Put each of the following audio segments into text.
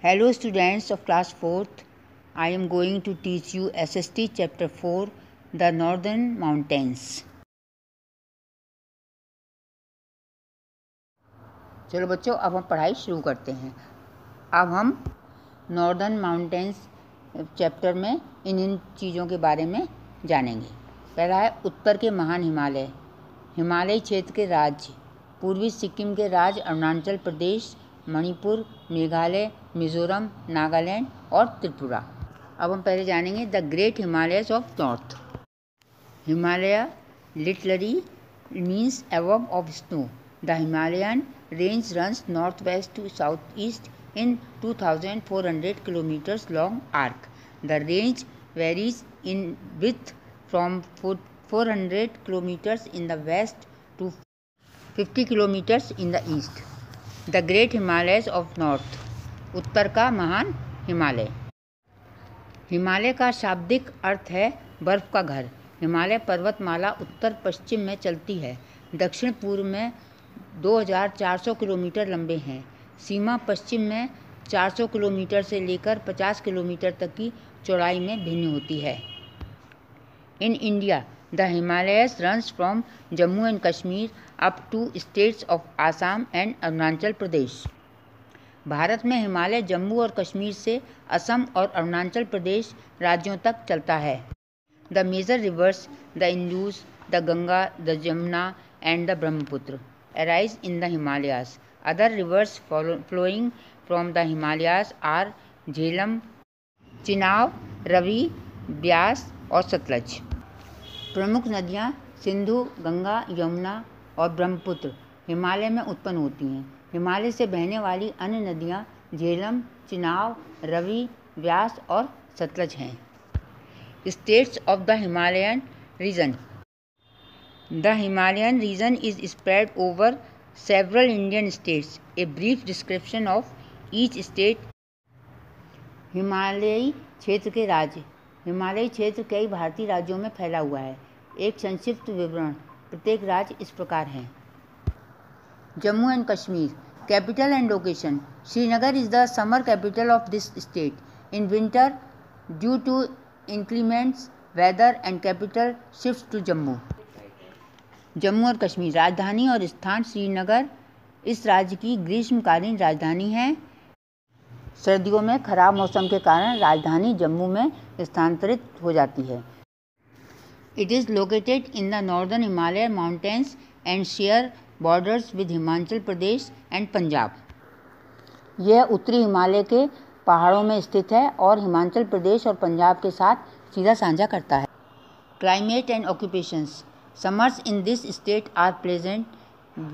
Hello students of class 4th, I am going to teach you SST chapter 4, the Northern Mountains. चलो बच्चों, अब हम पढ़ाई शुरू करते हैं। अब हम नॉर्दर्न माउंटेन्स चैप्टर में इन चीज़ों के बारे में जानेंगे। पहला है उत्तर के महान हिमालय, हिमालयी क्षेत्र के राज्य, पूर्वी सिक्किम के राज्य अरुणाचल प्रदेश, मणिपुर, मेघालय, मिजोरम, नागालैंड और त्रिपुरा। अब हम पहले जानेंगे the great Himalayas of north. Himalaya literally means above of snow. The Himalayan range runs north west to south east in 2400 kilometers long arc. The range varies in width from 400 kilometers in the west to 50 kilometers in the east. The Great Himalayas of North. उत्तर का महान हिमालय। हिमालय का शाब्दिक अर्थ है बर्फ का घर। हिमालय पर्वतमाला उत्तर पश्चिम में चलती है, दक्षिण पूर्व में 2400 किलोमीटर लंबे हैं। सीमा पश्चिम में 400 किलोमीटर से लेकर 50 किलोमीटर तक की चौड़ाई में भिन्न होती है। In India the Himalayas runs from Jammu and Kashmir up to states of Assam and Arunachal Pradesh. Bharat में हिमालय जम्मू और कश्मीर से असम और अरुणाचल प्रदेश राज्यों तक चलता है। The major rivers the Indus, the Ganga, the Jamuna and the Brahmaputra arise in the Himalayas. Other rivers flowing from the Himalayas are Jhelum, Chenab, Ravi, Beas और सतलज। प्रमुख नदियाँ सिंधु, गंगा, यमुना और ब्रह्मपुत्र हिमालय में उत्पन्न होती हैं। हिमालय से बहने वाली अन्य नदियाँ झेलम, चिनाब, रवि, ब्यास और सतलज हैं। States of the Himalayan region. The Himalayan region is spread over several Indian states. A brief description of each state. हिमालयी क्षेत्र के राज्य। हिमालयी क्षेत्र कई भारतीय राज्यों में फैला हुआ है। एक संक्षिप्त विवरण प्रत्येक राज्य इस प्रकार है। Jammu and Kashmir. Capital and location. Srinagar is the summer capital of this state. In winter due to inclement weather and capital shift to Jammu. Jammu और कश्मीर। राजधानी और स्थान श्रीनगर इस राज्य की ग्रीष्मकालीन राजधानी है। सर्दियों में खराब मौसम के कारण राजधानी जम्मू में स्थानांतरित हो जाती है। It is located in the northern Himalaya mountains and share borders with Himachal Pradesh and Punjab. यह उत्तरी हिमालय के पहाड़ों में स्थित है और हिमाचल प्रदेश और पंजाब के साथ सीधा साझा करता है। Climate and occupations. Summers in this state are pleasant,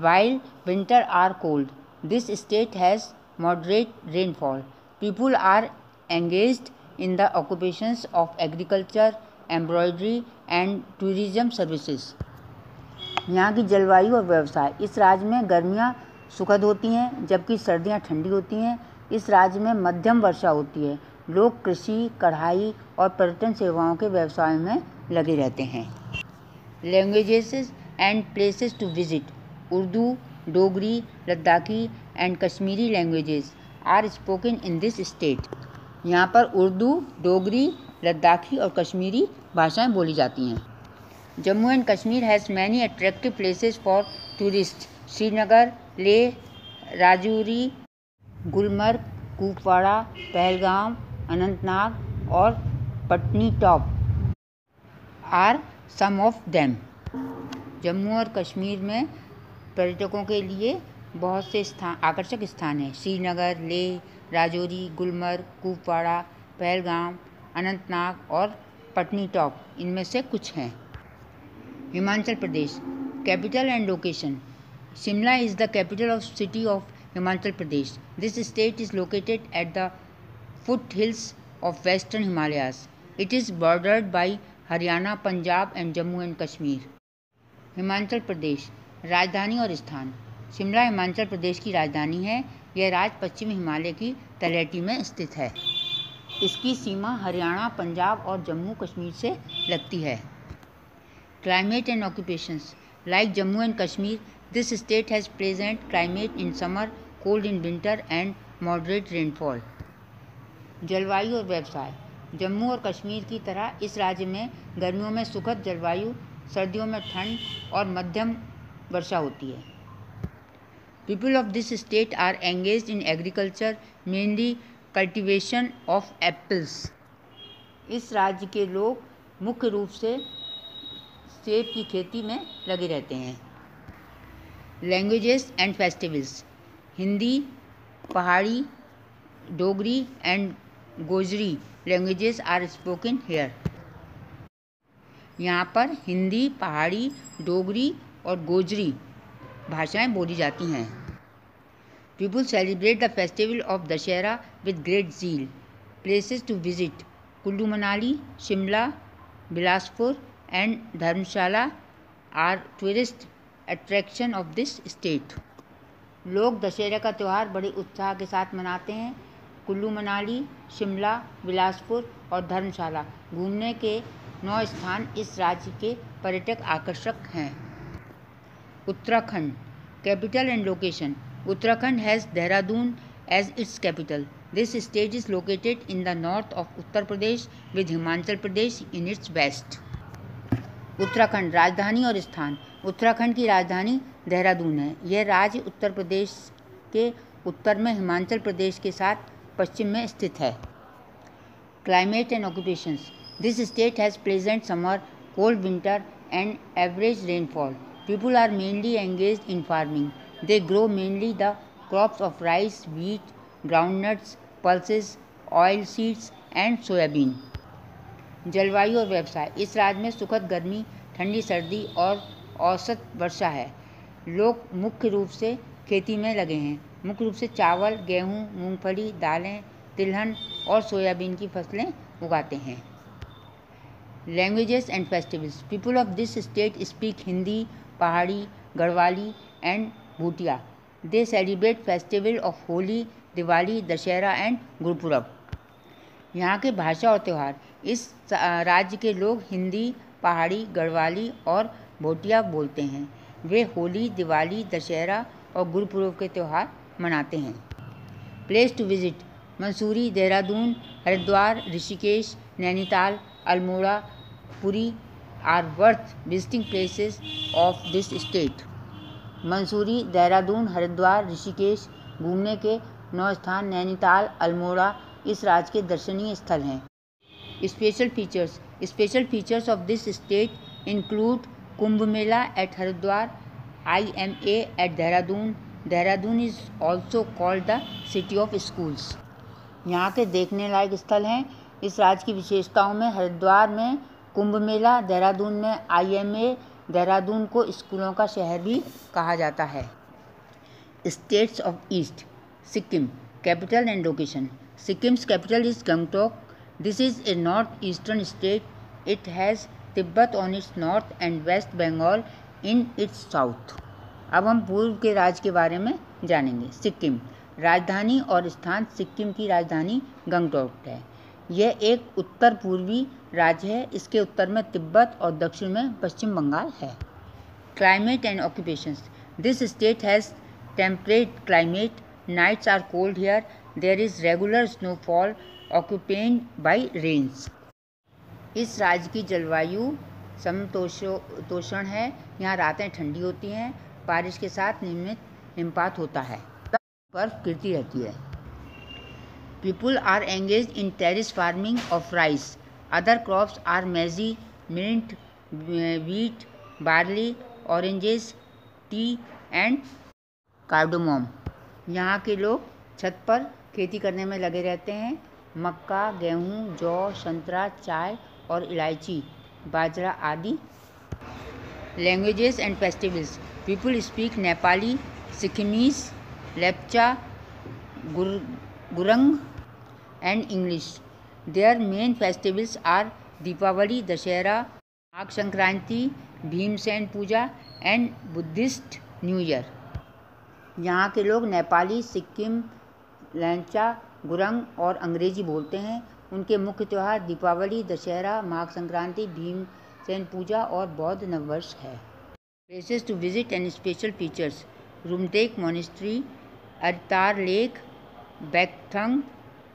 while winter are cold. This state has moderate rainfall. People are engaged in the occupations of agriculture, embroidery and tourism services. यहाँ की जलवायु और व्यवसाय। इस राज्य में गर्मियाँ सुखद होती हैं जबकि सर्दियाँ ठंडी होती हैं। इस राज्य में मध्यम वर्षा होती है। लोग कृषि, कढ़ाई और पर्यटन सेवाओं के व्यवसाय में लगे रहते हैं। Languages and places to visit. Urdu, Dogri, Ladakhi and Kashmiri languages are spoken in this state. यहाँ पर उर्दू, डोगरी, लद्दाखी और कश्मीरी भाषाएं बोली जाती हैं। Jammu and Kashmir has many attractive places for tourist. Srinagar, Leh, Rajouri, Gulmarg, Kupwara, Pahalgam, Anantnag और Patnitop are some of them. Jammu और कश्मीर में पर्यटकों के लिए बहुत से आकर्षक स्थान हैं। श्रीनगर, लेह, राजौरी, गुलमर्ग, कुपवाड़ा, पहलगाम, अनंतनाग और पटनीटॉप इनमें से कुछ हैं। Himachal Pradesh. Capital and location. Shimla is the capital of city of Himachal Pradesh. This state is located at the foothills of western Himalayas. It is bordered by Haryana, Punjab and Jammu and Kashmir. Himachal Pradesh. राजधानी और स्थान। शिमला हिमाचल प्रदेश की राजधानी है। यह राज्य पश्चिमी हिमालय की तलहटी में स्थित है। इसकी सीमा हरियाणा, पंजाब और जम्मू कश्मीर से लगती है। Climate and occupations. Like Jammu and Kashmir, this state has pleasant climate in summer, cold in winter and moderate rainfall. जलवायु और व्यवसाय। जम्मू और कश्मीर की तरह इस राज्य में गर्मियों में सुखद जलवायु, सर्दियों में ठंड और मध्यम वर्षा होती है। People of this state are engaged in agriculture, mainly cultivation of apples. इस राज्य के लोग मुख्य रूप से सेब की खेती में लगे रहते हैं। Languages and festivals. Hindi, Pahari, Dogri and Gojri languages are spoken here. यहाँ पर हिंदी, पहाड़ी, डोगरी और गोजरी भाषाएं बोली जाती हैं। People celebrate the festival of Dashera with great zeal. Places to visit: Kullu Manali, Shimla, Bilaspur and Dharamshala are tourist attraction of this state. लोग दशहरा का त्यौहार बड़े उत्साह के साथ मनाते हैं। कुल्लू मनाली, शिमला, बिलासपुर और धर्मशाला घूमने के 9 स्थान इस राज्य के पर्यटक आकर्षक हैं। Uttarakhand. Capital and location. Uttarakhand has Dehradun as its capital. This state is located in the north of Uttar Pradesh with Himachal Pradesh in its west. Uttarakhand. राजधानी और स्थान। उत्तराखंड की राजधानी देहरादून है। यह राज्य उत्तर प्रदेश के उत्तर में हिमाचल प्रदेश के साथ पश्चिम में स्थित है। Climate and occupations. This state has pleasant summer, cold winter and average rainfall. People are mainly engaged in farming. They grow mainly the crops of rice, wheat, groundnuts, pulses, oil seeds and soybean. जलवायु और व्यवसाय। इस राज्य में सुखद गर्मी, ठंडी सर्दी और औसत वर्षा है। लोग मुख्य रूप से खेती में लगे हैं। मुख्य रूप से चावल, गेहूँ, मूंगफली, दालें, तिलहन और सोयाबीन की फसलें उगाते हैं। Languages and festivals. People of this state speak Hindi, Pahari, Garhwali and Bhutia. They celebrate festival of Holi, Diwali, Dussehra and Gurpurab. यहाँ के भाषा और त्यौहार। इस राज्य के लोग हिंदी, पहाड़ी, गढ़वाली और भोटिया बोलते हैं। वे होली, दिवाली, दशहरा और गुरपुरब के त्यौहार मनाते हैं। Place to visit: Mussoorie, Dehradun, Haridwar, Rishikesh, Nainital, Almora, Puri are worth visiting places of this state. Mussoorie, Dehradun, Haridwar, Rishikesh घूमने के 9 स्थान, नैनीताल, अल्मोड़ा इस राज्य के दर्शनीय स्थल हैं। Special features. Special features of this state include Kumbh Mela at Haridwar, IMA at Dehradun. Dehradun is also called the city of schools. यहाँ के देखने लायक स्थल हैं। इस राज्य की विशेषताओं में हरिद्वार में कुंभ मेला, देहरादून में IMA, देहरादून को स्कूलों का शहर भी कहा जाता है। States of east. Sikkim. Capital and location. Sikkim's capital is Gangtok. This is a north eastern state. It has Tibet on its north and West Bengal in its south. अब हम पूर्व के राज्य के बारे में जानेंगे। सिक्किम। राजधानी और स्थान। सिक्किम की राजधानी गंगटोक है। यह एक उत्तर पूर्वी राज्य है। इसके उत्तर में तिब्बत और दक्षिण में पश्चिम बंगाल है। Climate and occupations. This state has temperate climate. Nights are cold here. There is regular snowfall accompanied by rains. इस राज्य की जलवायु समशीतोष्ण है। यहाँ रातें ठंडी होती हैं। बारिश के साथ नियमित हिमपात होता है। बर्फ गिरती रहती है। People are engaged in terrace farming of rice. Other crops are maize, mint, wheat, barley, oranges, tea and cardamom. यहाँ के लोग छत पर खेती करने में लगे रहते हैं। मक्का, गेहूँ, जौ, संतरा, चाय और इलायची, बाजरा आदि। Languages and festivals. People speak Nepali, Sikkimese, Lepcha, Gurung and English. Their main festivals are Deepavali, Dashera, Magh Sankranti, Bhimsen puja and Buddhist New Year. यहाँ के लोग नेपाली, सिक्किम, लेप्चा, गुरंग और अंग्रेजी बोलते हैं। उनके मुख्य त्यौहार दीपावली, दशहरा, माघ संक्रांति, भीमसेन पूजा और बौद्ध नववर्ष है। Places to visit and special features: Rumtek Monastery, Artar Lake, Bekthang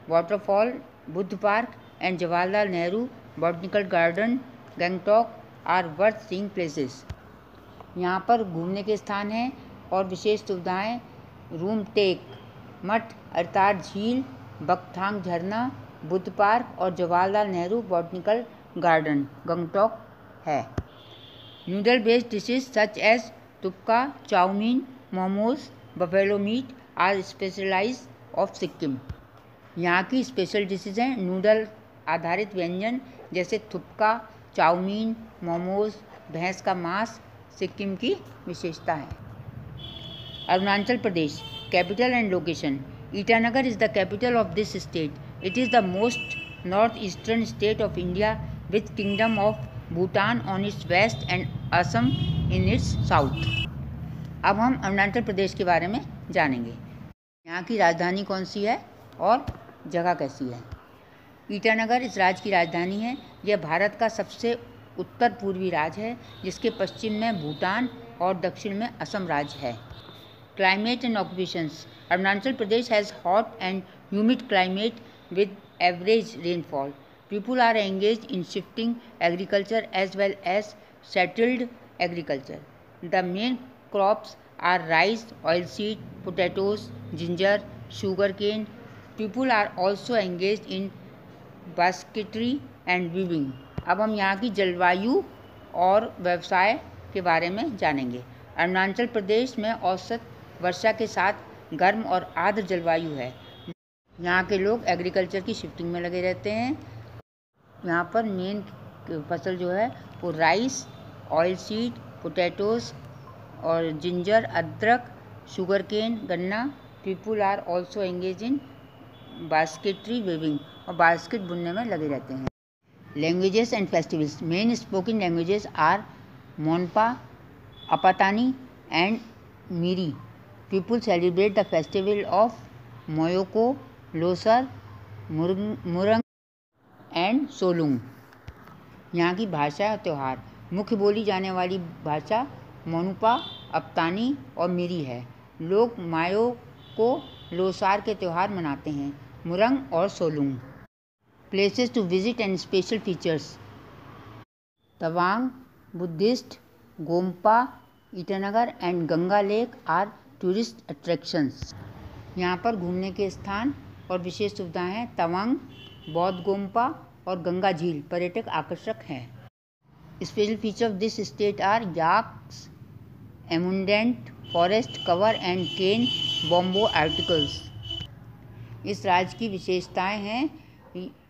waterfall, Buddha park and Jawaharlal Nehru botanical garden Gangtok are worth seeing places. यहाँ पर घूमने के स्थान हैं और विशेष सुविधाएं रूम टेक, मठ, अरतार झील, बकथांग झरना, बुद्ध पार्क और जवाहरलाल नेहरू बॉटनिकल गार्डन गंगटोक है। Noodle based dishes such as तुपका, chow mein, momos, buffalo meat are specialize of Sikkim. यहाँ की स्पेशल डिशेज हैं नूडल आधारित व्यंजन जैसे थुपका, चाउमीन, मोमोज, भैंस का मांस सिक्किम की विशेषता है। Arunachal Pradesh capital and location. Itanagar is the capital of this state. It is the most north eastern state of India with kingdom of Bhutan on its west and Assam in its south. अब हम अरुणाचल प्रदेश के बारे में जानेंगे। यहाँ की राजधानी कौन सी है और जगह कैसी है। ईटानगर इस राज्य की राजधानी है। यह भारत का सबसे उत्तर पूर्वी राज्य है जिसके पश्चिम में भूटान और दक्षिण में असम राज्य है। Climate and occupations. Arunachal Pradesh has hot and humid climate with average rainfall. People are engaged in shifting agriculture as well as settled agriculture. The main crops are rice, oilseed, potatoes, ginger, sugarcane. People are also engaged in basketry and weaving. अब हम यहाँ की जलवायु और व्यवसाय के बारे में जानेंगे। अरुणाचल प्रदेश में औसत वर्षा के साथ गर्म और आर्द्र जलवायु है। यहाँ के लोग एग्रीकल्चर की शिफ्टिंग में लगे रहते हैं। यहाँ पर मेन फसल जो है वो राइस, ऑयल सीड, पोटैटोज़ और जिंजर, अदरक, शुगर केन, गन्ना। People are also engage in basketry weaving और बास्केट बुनने में लगे रहते हैं। Languages and festivals. Main spoken languages are Monpa, Apatani and Miri. People celebrate the festival of Myoko, Losar, Murung and Solung. यहाँ की भाषा और त्यौहार। मुख्य बोली जाने वाली भाषा मोनुपा, अप्तानी और मिरी है। लोग मायो को लोसार के त्यौहार मनाते हैं। मुरंग और Solung. Places to visit and special features. Tawang Buddhist, gompa, Itanagar and Ganga lake are tourist attractions. यहाँ पर घूमने के स्थान और विशेष सुविधाएं हैं। तवांग, बौद्ध गोम्पा और गंगा झील पर्यटक आकर्षक हैं। Special feature of this state are yaks, abundant forest cover and cane bamboo articles. इस राज्य की विशेषताएं हैं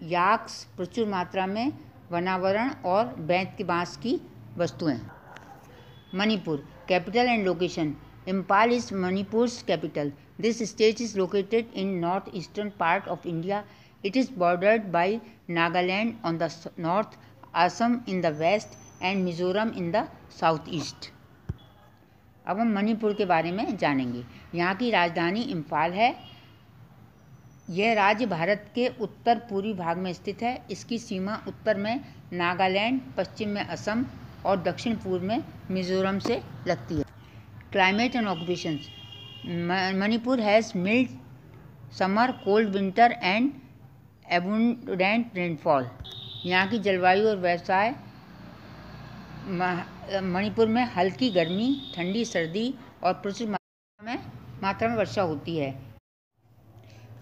याक्स, प्रचुर मात्रा में वनावरण और बैंत के बांस की वस्तुएं। Manipur capital and location. Imphal is Manipur's capital. This state is located in northeastern part of India. It is bordered by Nagaland on the north, Assam in the west and Mizoram in the southeast. अब हम मणिपुर के बारे में जानेंगे। यहाँ की राजधानी इम्फाल है। यह राज्य भारत के उत्तर पूर्वी भाग में स्थित है। इसकी सीमा उत्तर में नागालैंड, पश्चिम में असम और दक्षिण पूर्व में मिजोरम से लगती है। Climate and occupations. Manipur has mild summer, cold winter and abundant rainfall. यहाँ की जलवायु और व्यवसाय। मणिपुर में हल्की गर्मी, ठंडी सर्दी और प्रचुर मात्रा में वर्षा होती है।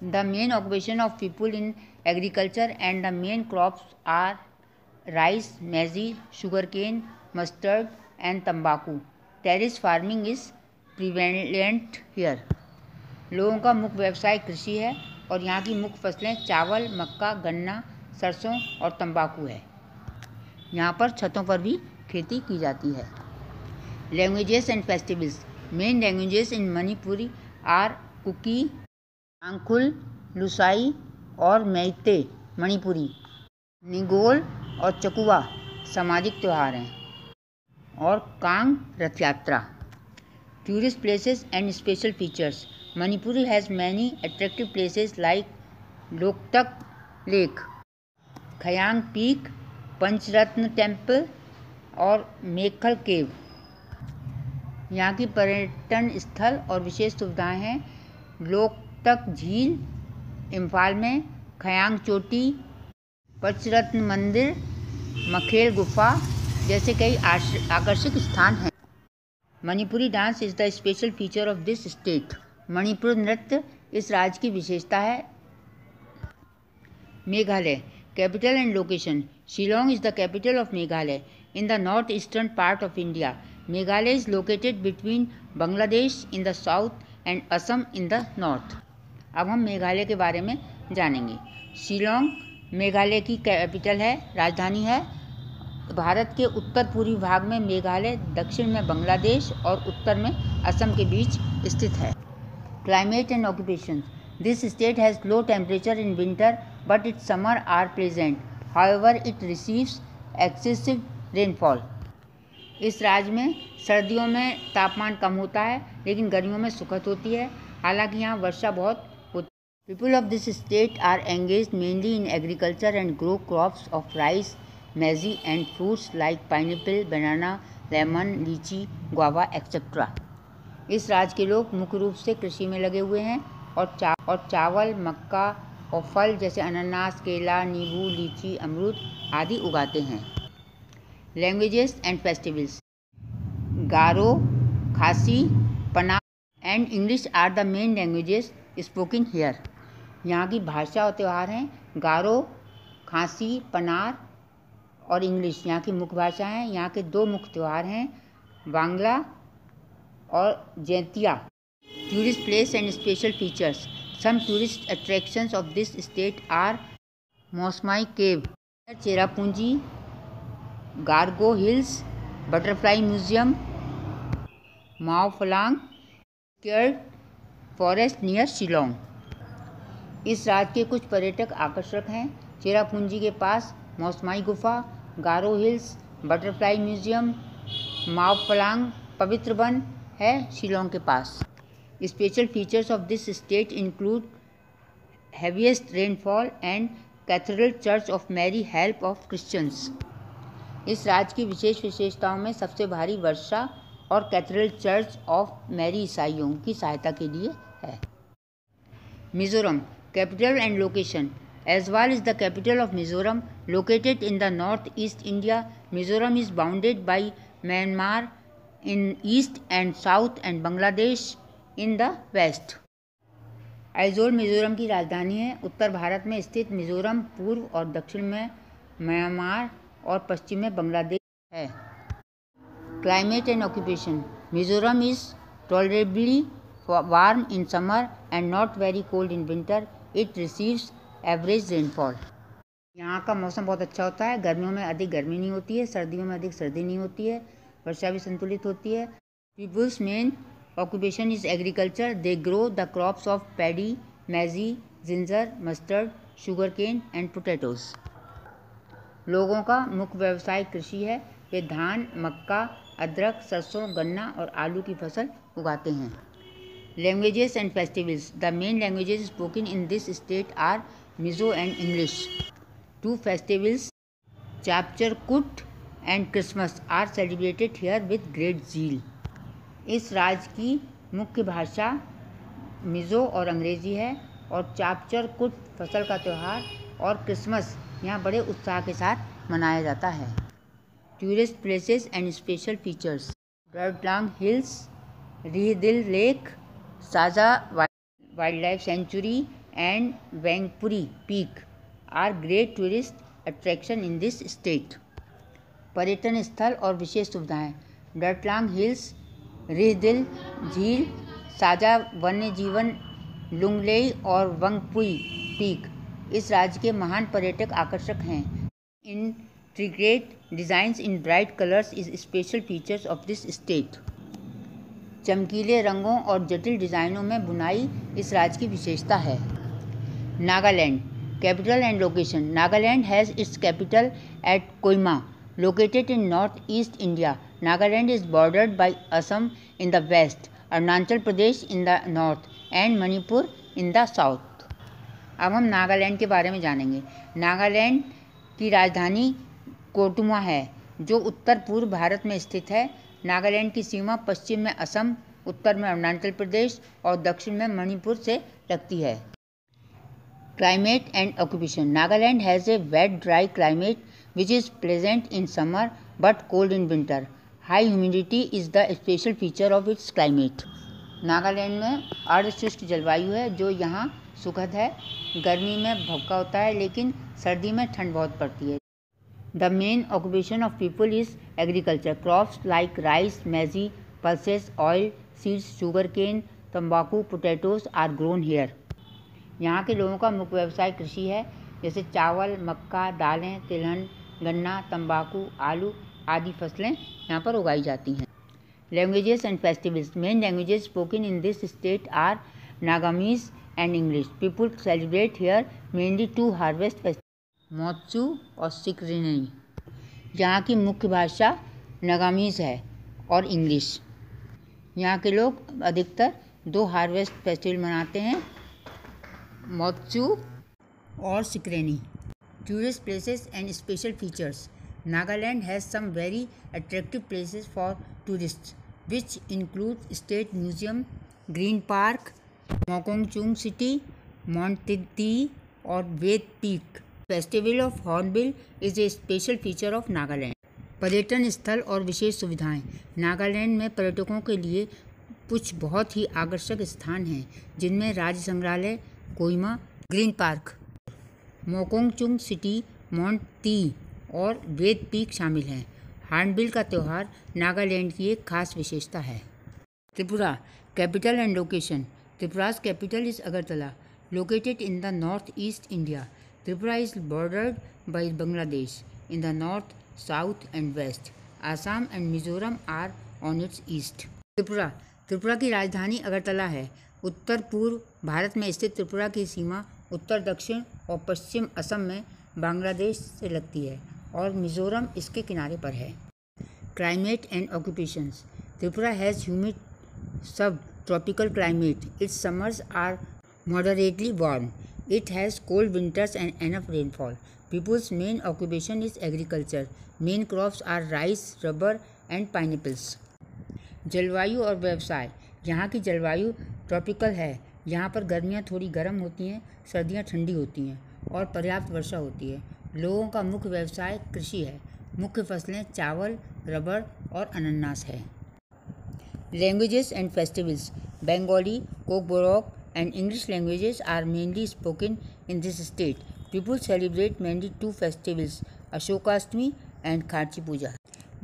The main occupation of people in agriculture and the main crops are rice, maize, sugar cane, mustard and तंबाकू। Terrace farming is prevalent here. लोगों का मुख्य व्यवसाय कृषि है और यहाँ की मुख्य फसलें चावल, मक्का, गन्ना, सरसों और तंबाकू है। यहाँ पर छतों पर भी खेती की जाती है। Languages and festivals. Main languages in Manipuri are Kuki, Tangkhul, Lushai और मैते मणिपुरी। निगोल और चकुवा सामाजिक त्यौहार हैं और Kang Rath Yatra. Tourist places and special features. Manipur has many attractive places like Loktak lake, Khayang peak, Pancharatna temple और मेखल केव। यहाँ की पर्यटन स्थल और विशेष सुविधाएं हैं लोकतक झील इम्फाल में, खयांग चोटी, पंचरत्न मंदिर, मखेल गुफा जैसे कई आकर्षक स्थान हैं। Manipuri dance is the special feature of this state. Manipur नृत्य इस राज्य की विशेषता है। Meghalaya capital and location. Shillong is the capital of Meghalaya in the north eastern part of India. Meghalaya is located between Bangladesh in the south and Assam in the north. अब हम मेघालय के बारे में जानेंगे। शिलोंग मेघालय की कैपिटल है, राजधानी है। भारत के उत्तर पूर्वी भाग में मेघालय, दक्षिण में बांग्लादेश और उत्तर में असम के बीच स्थित है। Climate and occupation. This state has low temperature in winter but its summer are pleasant, however it receives excessive rainfall. इस राज्य में सर्दियों में तापमान कम होता है लेकिन गर्मियों में सुखद होती है, हालांकि यहाँ वर्षा बहुत होती है। People of this state are engaged mainly in agriculture and grow crops of rice, maize and fruits like pineapple, banana, lemon, litchi, guava etcetera. इस राज्य के लोग मुख्य रूप से कृषि में लगे हुए हैं और चावल, मक्का और फल जैसे अनानास, केला, नींबू, लीची, अमरूद आदि उगाते हैं। Languages and festivals. Garo, Khasi, Pnar and English are the main languages spoken here. यहाँ की भाषा और त्यौहार हैं गारो, खासी, पनार और इंग्लिश यहाँ की मुख्य भाषा हैं। यहाँ के दो मुख्य त्यौहार हैं वांगला और Jaintia. Tourist place and special features. Some tourist attractions of this state are Mawsmai cave, Cherrapunji, Garo hills, butterfly museum, Mawphlang, sacred forest near Shillong. इस राज्य के कुछ पर्यटक आकर्षक हैं चेरापूंजी के पास मौसमाई गुफा, Garo hills, butterfly museum, Mawphlang पवित्र वन है शिलोंग के पास। Special features of this state include heaviest rainfall and cathedral church of Mary help of Christians. इस राज्य की विशेष विशेषताओं में सबसे भारी वर्षा और कैथेड्रल चर्च ऑफ मैरी ईसाइयों की सहायता के लिए है। Mizoram capital and location. Aizawl is the capital of Mizoram, located in the northeast India. Mizoram is bounded by Myanmar in east and south and Bangladesh in the west. Aizawl Mizoram की राजधानी है। उत्तर भारत में स्थित मिजोरम पूर्व और दक्षिण में म्यांमार और पश्चिम में बांग्लादेश है। Climate and occupation. Mizoram is tolerably warm in summer and not very cold in winter. It receives average rainfall. यहाँ का मौसम बहुत अच्छा होता है। गर्मियों में अधिक गर्मी नहीं होती है, सर्दियों में अधिक सर्दी नहीं होती है, वर्षा भी संतुलित होती है। People's main occupation is agriculture. They grow the crops of paddy, maize, ginger, mustard, sugar cane and potatoes. लोगों का मुख्य व्यवसाय कृषि है। वे धान, मक्का, अदरक, सरसों, गन्ना और आलू की फसल उगाते हैं। Languages and festivals. The main languages spoken in this state are Mizo and English. Two festivals, Chapcharkut and Christmas, are celebrated here with great zeal. इस राज्य की मुख्य भाषा मिज़ो और अंग्रेज़ी है और चापचरकुट फसल का त्यौहार और क्रिसमस यहाँ बड़े उत्साह के साथ मनाया जाता है। Tourist places and special features. Dartlang hills, Rihdil lake, Saja wildlife sanctuary and Vengpuri peak are great tourist attraction in this state. पर्यटन स्थल और विशेष सुविधाएं। डर्टलांग हिल्स, रिहदिल झील, साजा वन्य जीवन, लुंगलेई और वंगपुई पीक इस राज्य के महान पर्यटक आकर्षक हैं। Intricate designs in bright colours is special features of this state. चमकीले रंगों और जटिल डिज़ाइनों में बुनाई इस राज्य की विशेषता है। Nagaland capital and location. Nagaland has its capital eight Kohima, located in northeast India. Nagaland is bordered by Assam in the west, Arunachal Pradesh in the north and Manipur in the south. अब हम नागालैंड के बारे में जानेंगे। नागालैंड की राजधानी कोटुमा है जो उत्तर पूर्व भारत में स्थित है। नागालैंड की सीमा पश्चिम में असम, उत्तर में अरुणाचल प्रदेश और दक्षिण में मणिपुर से लगती है। Climate and occupation. Nagaland has a wet, dry climate which is pleasant in summer but cold in winter. High humidity is the special feature of its climate. Nagaland में अर्धशुष्क जलवायु है जो यहाँ सुखद है। गर्मी में भभका होता है लेकिन सर्दी में ठंड बहुत पड़ती है। The main occupation of people is agriculture. Crops like rice, maize, pulses, oil, seeds, sugarcane, तंबाकू, potatoes are grown here. यहाँ के लोगों का मुख्य व्यवसाय कृषि है, जैसे चावल, मक्का, दालें, तिलहन, गन्ना, तंबाकू, आलू आदि फसलें यहाँ पर उगाई जाती हैं। Languages and festivals. Main languages spoken in this state are Nagamese and English. People celebrate here mainly two harvest festivals, मोत्सू और सिक्रेनी। यहाँ की मुख्य भाषा नगामीज है और इंग्लिश। यहाँ के लोग अधिकतर दो हार्वेस्ट फेस्टिवल मनाते हैं, मोत्सू और Sekrenyi. Tourist places and special features. Nagaland has some very attractive places for tourists, which include State Museum, Green Park, Mokongchung City, Mount Tidti और Ved peak. Festival of hornbill is a special feature of Nagaland. पर्यटन स्थल और विशेष सुविधाएं. नागालैंड में पर्यटकों के लिए कुछ बहुत ही आकर्षक स्थान हैं जिनमें राज्य संग्रहालय, Kohima, green park, Mokokchung city, mount ती और वेद पीक शामिल हैं. हॉर्नबिल का त्यौहार नागालैंड की एक खास विशेषता है. Tripura. Capital and location. Tripura's capital is Agartala, located in the northeast India. Tripura is bordered by Bangladesh in the north, south and west. Assam and Mizoram are on its east. Tripura की राजधानी अगरतला है. उत्तर पूर्व भारत में स्थित त्रिपुरा की सीमा उत्तर, दक्षिण और पश्चिम असम में बांग्लादेश से लगती है और मिजोरम इसके किनारे पर है. Climate and occupations. Tripura has humid सब tropical climate. Its summers are moderately warm. It has cold winters and enough rainfall. People's main occupation is agriculture. Main crops are rice, rubber and pineapples. जलवायु और व्यवसाय. यहाँ की जलवायु tropical है. यहाँ पर गर्मियाँ थोड़ी गर्म होती हैं, सर्दियाँ ठंडी होती हैं और पर्याप्त वर्षा होती है. लोगों का मुख्य व्यवसाय कृषि है. मुख्य फसलें चावल, रबर और अनानास है. Languages and festivals. Bengali, Kokborok and English languages are mainly spoken in this state. People celebrate mainly two festivals, Ashokastami and Kharchi Puja.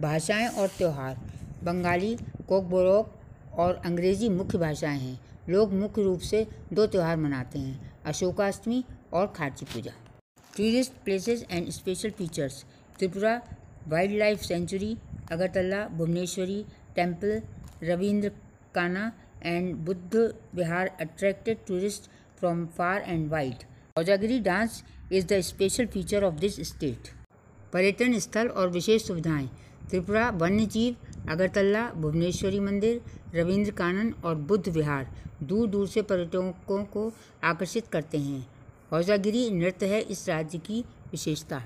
भाषाएं और त्यौहार. बंगाली, कोकबोरोक और अंग्रेज़ी मुख्य भाषाएं हैं. लोग मुख्य रूप से दो त्यौहार मनाते हैं, अशोकाष्टमी और Kharchi Puja. Tourist places and special features. Tripura wildlife sanctuary, Agartala Bhuvaneshwari temple, Ravindra Kana and Buddha Vihar attracted tourists from far and wide. Hojagiri dance is the special feature of this state. पर्यटन स्थल और विशेष सुविधाएं. त्रिपुरा वन्य जीव, अगरतला भुवनेश्वरी मंदिर, रविंद्र कानन और बुद्ध विहार दूर दूर से पर्यटकों को आकर्षित करते हैं. हौजागिरी नृत्य है इस राज्य की विशेषता.